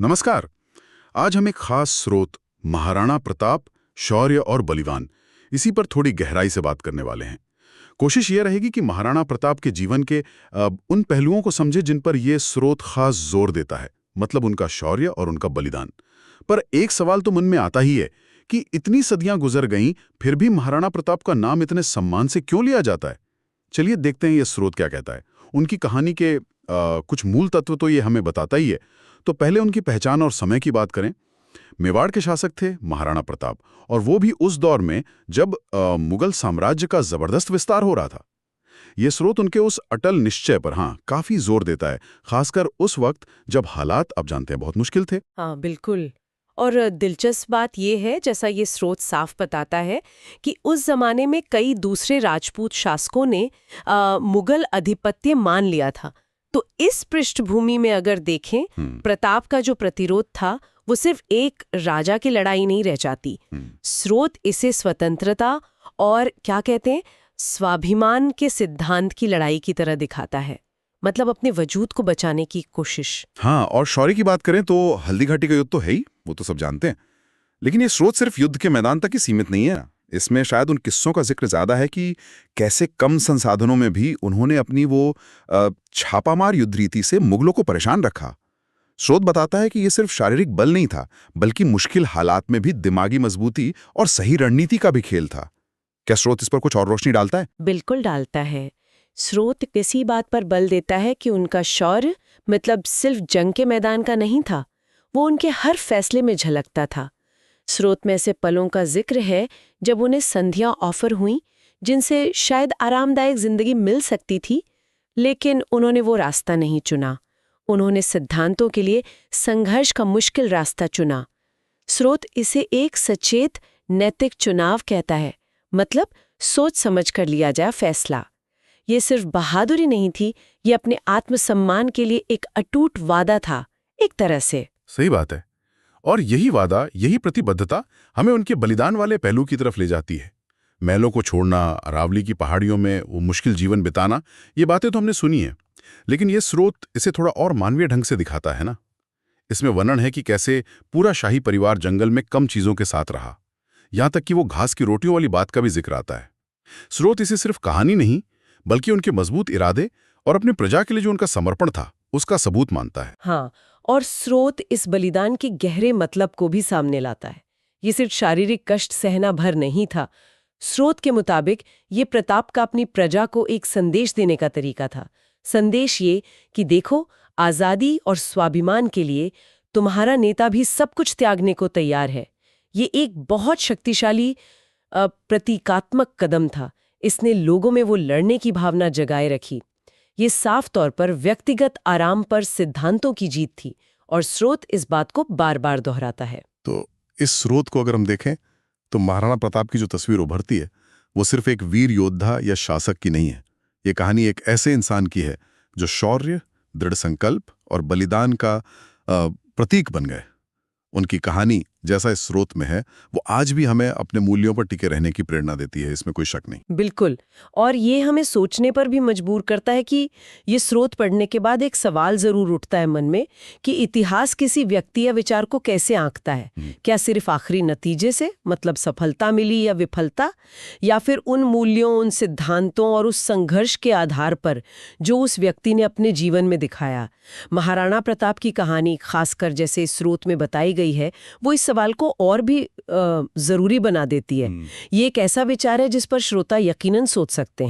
नमस्कार। आज हम एक खास स्रोत महाराणा प्रताप, शौर्य और बलिदान, इसी पर थोड़ी गहराई से बात करने वाले हैं। कोशिश ये रहेगी कि महाराणा प्रताप के जीवन के उन पहलुओं को समझे जिन पर यह स्रोत खास जोर देता है, मतलब उनका शौर्य और उनका बलिदान। पर एक सवाल तो मन में आता ही है कि इतनी सदियां गुजर गईं, फिर भी महाराणा प्रताप का नाम इतने सम्मान से क्यों लिया जाता है? चलिए देखते हैं ये स्रोत क्या कहता है। उनकी कहानी के कुछ मूल तत्व तो ये हमें बताता ही है। तो पहले उनकी पहचान और समय की बात करें। मेवाड़ के शासक थे महाराणा प्रताप, और वो भी उस दौर में जब मुगल साम्राज्य का जबरदस्त विस्तार हो रहा था। ये स्रोत उनके उस अटल निश्चय पर काफी जोर देता है, खासकर उस वक्त जब हालात, आप जानते हैं, बहुत मुश्किल थे। हाँ, बिल्कुल। और दिलचस्प बात यह है, जैसा ये स्रोत साफ बताता है, कि उस जमाने में कई दूसरे राजपूत शासकों ने मुगल आधिपत्य मान लिया था। तो इस पृष्ठभूमि में अगर देखें, प्रताप का जो प्रतिरोध था वो सिर्फ एक राजा की लड़ाई नहीं रह जाती। स्रोत इसे स्वतंत्रता और क्या कहते हैं, स्वाभिमान के सिद्धांत की लड़ाई की तरह दिखाता है, मतलब अपने वजूद को बचाने की कोशिश। हाँ, और शौर्य की बात करें तो हल्दी घाटी का युद्ध तो है ही, वो तो सब जानते हैं। लेकिन ये स्रोत सिर्फ युद्ध के मैदान तक ही सीमित नहीं है। इसमें शायद उन किस्सों का जिक्र ज्यादा है कि कैसे कम संसाधनों में भी उन्होंने अपनी वो छापामार युद्ध रीति से मुगलों को परेशान रखा। स्रोत बताता है कि ये सिर्फ शारीरिक बल नहीं था, बल्कि मुश्किल हालात में भी दिमागी मजबूती और सही रणनीति का भी खेल था। क्या स्रोत इस पर कुछ और रोशनी डालता है? बिल्कुल डालता है। स्रोत किसी बात पर बल देता है कि उनका शौर्य मतलब सिर्फ जंग के मैदान का नहीं था, वो उनके हर फैसले में झलकता था। स्रोत में ऐसे पलों का जिक्र है जब उन्हें संधियां ऑफर हुईं जिनसे शायद आरामदायक जिंदगी मिल सकती थी, लेकिन उन्होंने वो रास्ता नहीं चुना। उन्होंने सिद्धांतों के लिए संघर्ष का मुश्किल रास्ता चुना। स्रोत इसे एक सचेत नैतिक चुनाव कहता है, मतलब सोच समझ कर लिया जाए फैसला। ये सिर्फ बहादुरी नहीं थी, ये अपने आत्मसम्मान के लिए एक अटूट वादा था, एक तरह से। सही बात है। और यही वादा, यही प्रतिबद्धता हमें उनके बलिदान वाले पहलू की तरफ ले जाती है। महलों को छोड़ना, अरावली की पहाड़ियों में वो मुश्किल जीवन बिताना, ये बातें तो हमने सुनी है, लेकिन ये स्रोत इसे थोड़ा और मानवीय ढंग से दिखाता है ना। इसमें वर्णन है कि कैसे पूरा शाही परिवार जंगल में कम चीजों के साथ रहा, यहां तक कि वो घास की रोटियों वाली बात का भी जिक्र आता है। स्रोत इसे सिर्फ कहानी नहीं, बल्कि उनके मजबूत इरादे और अपनी प्रजा के लिए जो उनका समर्पण था, उसका सबूत मानता है। हाँ, और स्रोत इस बलिदान के गहरे मतलब को भी सामने लाता है। ये सिर्फ शारीरिक कष्ट सहना भर नहीं था। स्रोत के मुताबिक ये प्रताप का अपनी प्रजा को एक संदेश देने का तरीका था। संदेश ये कि देखो, आजादी और स्वाभिमान के लिए तुम्हारा नेता भी सब कुछ त्यागने को तैयार है। ये एक बहुत शक्तिशाली प्रतीकात्मक कदम था। इसने लोगों में वो लड़ने की भावना जगाए रखी। ये साफ तौर पर व्यक्तिगत आराम पर सिद्धांतों की जीत थी, और स्रोत इस बात को बार बार दोहराता है। तो इस स्रोत को अगर हम देखें तो महाराणा प्रताप की जो तस्वीर उभरती है, वो सिर्फ एक वीर योद्धा या शासक की नहीं है। ये कहानी एक ऐसे इंसान की है जो शौर्य, दृढ़ संकल्प और बलिदान का प्रतीक बन गए। उनकी कहानी जैसा इस स्रोत में है, वो आज भी हमें अपने मूल्यों पर टिके रहने की प्रेरणा देती है, इसमें कोई शक नहीं। बिल्कुल। और ये हमें सोचने पर भी मजबूर करता है कि ये स्रोत पढ़ने के बाद एक सवाल जरूर उठता है मन में कि इतिहास किसी व्यक्ति या विचार को कैसे आंकता है। क्या सिर्फ आखिरी नतीजे से, मतलब सफलता मिली या विफलता, या फिर उन मूल्यों, उन सिद्धांतों और उस संघर्ष के आधार पर जो उस व्यक्ति ने अपने जीवन में दिखाया। महाराणा प्रताप की कहानी, खासकर जैसे इस स्रोत में बताई गई है, वो इस सवाल को और भी जरूरी बना देती है। ये एक ऐसा विचार है जिस पर श्रोता यकीनन सोच सकते हैं।